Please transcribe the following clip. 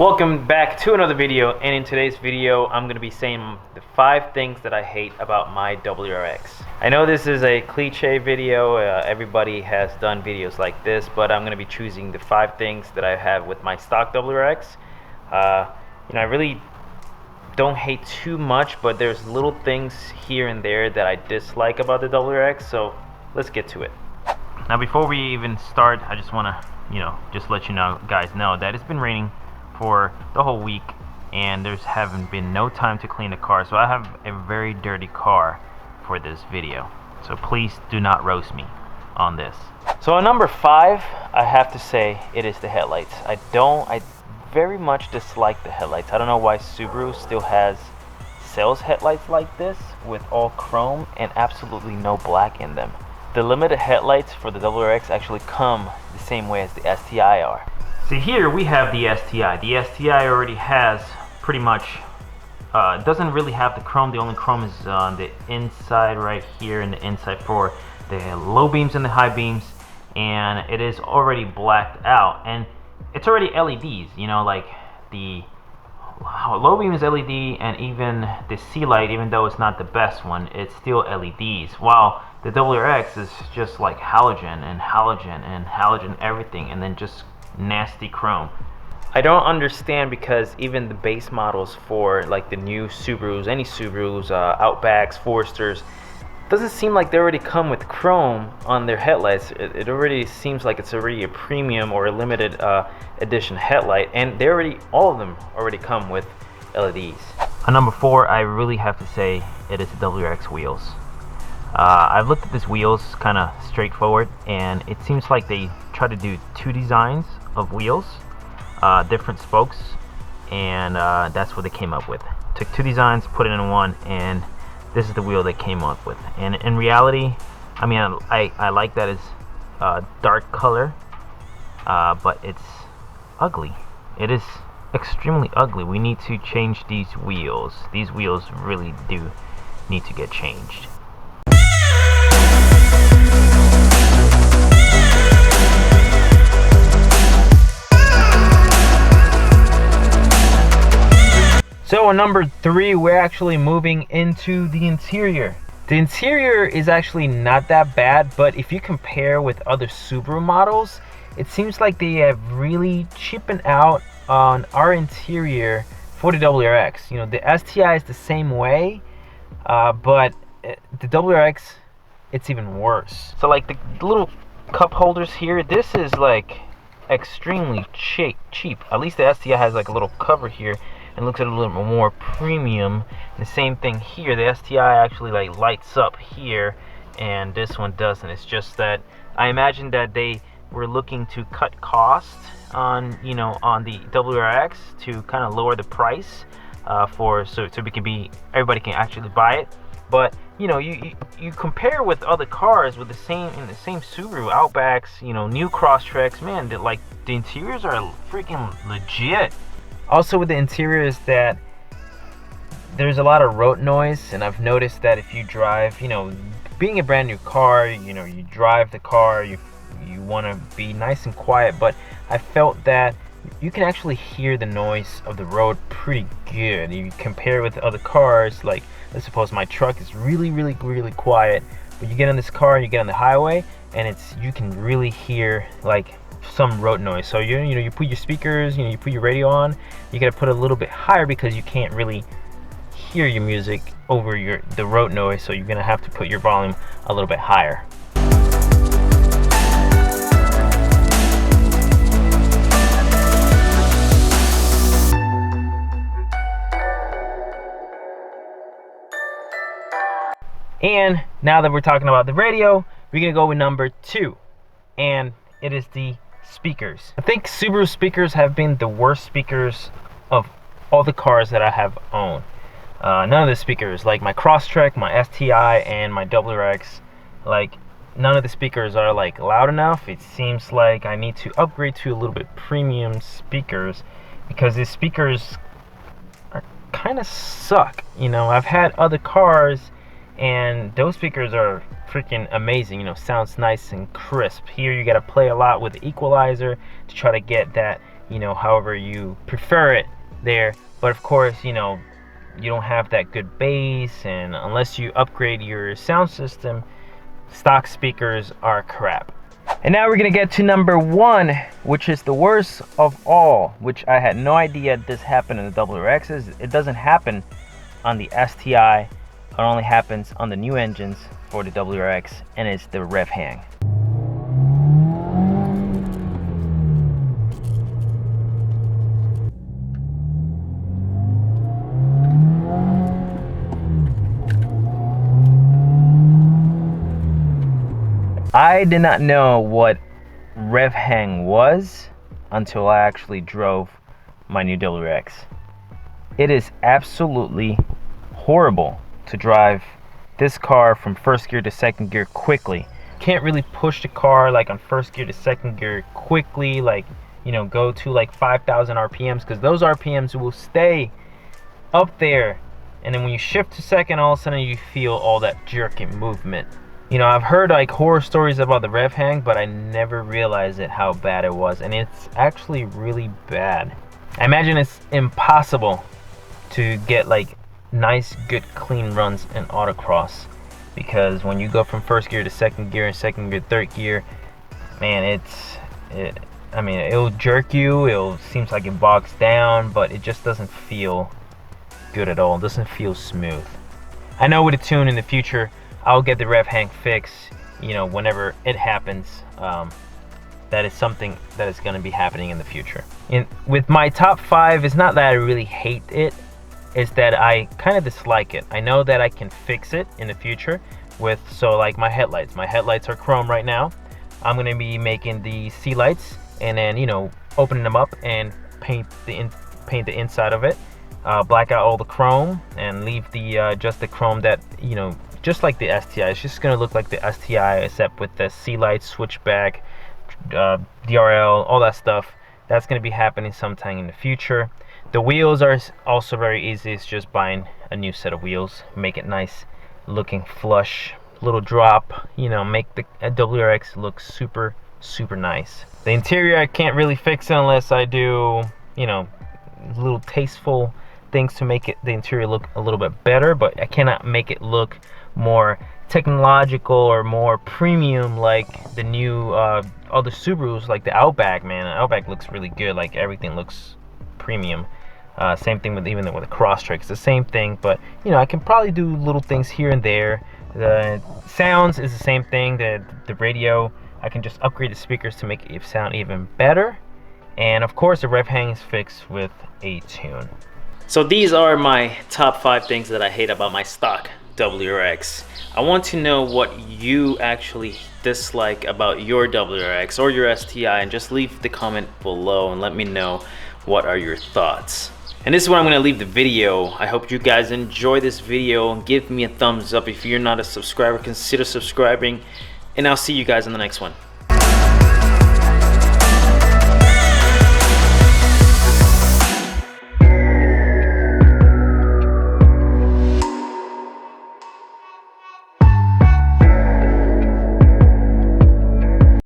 Welcome back to another video, and in today's video I'm going to be saying the 5 things that I hate about my WRX. I know this is a cliche video, everybody has done videos like this, but I'm going to be choosing the 5 things that I have with my stock WRX. I really don't hate too much, but there's little things here and there that I dislike about the WRX, so let's get to it. Now before we even start, I just want to just let you know, guys, know that it's been raining for the whole week and there's haven't been no time to clean the car, so I have a very dirty car for this video, so please do not roast me on this. So at number 5, I have to say it is the headlights. I very much dislike the headlights. I don't know why Subaru still sells headlights like this with all chrome and absolutely no black in them. The limited headlights for the WRX actually come the same way as the STI are. So here we have the STI. The STI already has pretty much, doesn't really have the chrome. The only chrome is on the inside right here and the inside for the low beams and the high beams. And it is already blacked out. And it's already LEDs, like the low beam is LED, and even the C light, even though it's not the best one, it's still LEDs. While the WRX is just like halogen and halogen and halogen everything, and then just nasty chrome. I don't understand, because even the base models for like the new Subarus, any Subarus, Outbacks, Foresters, doesn't seem like they already come with chrome on their headlights. It already seems like it's already a premium or a limited edition headlight, and they already, all of them already come with LEDs. On number 4, I really have to say it is the WRX wheels. I've looked at these wheels kind of straightforward, and it seems like they try to do 2 designs of wheels, different spokes, and that's what they came up with. Took 2 designs, put it in one, and this is the wheel they came up with. And in reality, I mean, I like that it's dark color, but it's ugly. It is extremely ugly. We need to change these wheels. These wheels really do need to get changed. So on number 3, we're actually moving into the interior. The interior is actually not that bad, but if you compare with other Subaru models, it seems like they have really cheapened out on our interior for the WRX. The STI is the same way, but the WRX, it's even worse. So like the little cup holders here, this is like extremely cheap. At least the STI has like a little cover here and looks a little bit more premium. The same thing here, the STI actually like lights up here and this one doesn't. It's just that I imagine that they were looking to cut costs on on the WRX to kind of lower the price so everybody can actually buy it. But you compare with other cars with the same Subaru Outbacks, new Crosstreks, man, the interiors are freaking legit. Also with the interior is that there's a lot of road noise, and I've noticed that if you drive, being a brand new car, you drive the car, you want to be nice and quiet, but I felt that you can actually hear the noise of the road pretty good. You compare with other cars, like let's suppose my truck is really quiet, but you get in this car and you get on the highway, and you can really hear like some road noise. So you put your speakers, you put your radio on, you gotta put it a little bit higher because you can't really hear your music over the road noise, so you're gonna have to put your volume a little bit higher. And now that we're talking about the radio, we're gonna go with number 2, and it is the speakers. I think Subaru speakers have been the worst speakers of all the cars that I have owned. None of the speakers, like my Crosstrek, my STI, and my WRX, like none of the speakers are like loud enough. It seems like I need to upgrade to a little bit premium speakers, because these speakers are kind of suck. I've had other cars and those speakers are freaking amazing. Sounds nice and crisp. Here you got to play a lot with the equalizer to try to get that however you prefer it there. But of course, you don't have that good bass, and unless you upgrade your sound system, stock speakers are crap. And now we're gonna get to number 1, which is the worst of all, which I had no idea this happened in the WRXs. It doesn't happen on the STI. It only happens on the new engines for the WRX, and it's the rev hang. I did not know what rev hang was until I actually drove my new WRX. It is absolutely horrible to drive this car from first gear to second gear quickly. Can't really push the car like on first gear to second gear quickly, like go to like 5,000 RPMs, because those RPMs will stay up there, and then when you shift to second, all of a sudden you feel all that jerking movement. I've heard like horror stories about the rev hang, but I never realized how bad it was, and it's actually really bad. I imagine it's impossible to get like nice, good, clean runs in autocross, because when you go from first gear to second gear and second gear, third gear, man, it'll jerk you. It seems like it bogs down, but it just doesn't feel good at all. It doesn't feel smooth. I know with a tune in the future, I'll get the rev hang fix, whenever it happens. That is something that is going to be happening in the future. With my top 5, it's not that I really hate it, it's that I kind of dislike it. I know that I can fix it in the future so like my headlights. My headlights are chrome right now. I'm going to be making the sea lights, and then, opening them up and paint the inside of it. Black out all the chrome and leave the just the chrome that, just like the STI. It's just gonna look like the STI, except with the sea lights, switchback, DRL, all that stuff. That's gonna be happening sometime in the future. The wheels are also very easy. It's just buying a new set of wheels, make it nice looking, flush, little drop, make the WRX look super nice. The interior, I can't really fix it unless I do, little tasteful things to make the interior look a little bit better, but I cannot make it look more technological or more premium like the new other Subarus, like the Outback. Man, the Outback looks really good. Like everything looks premium. Same thing with the Crosstrek. It's the same thing, but I can probably do little things here and there. The sounds is the same thing. The radio, I can just upgrade the speakers to make it sound even better. And of course, the rev hang is fixed with a tune. So these are my top 5 things that I hate about my stock WRX. I want to know what you actually dislike about your WRX or your STI, and just leave the comment below and let me know what are your thoughts. And this is where I'm going to leave the video. I hope you guys enjoy this video, and give me a thumbs up. If you're not a subscriber, consider subscribing, and I'll see you guys in the next one.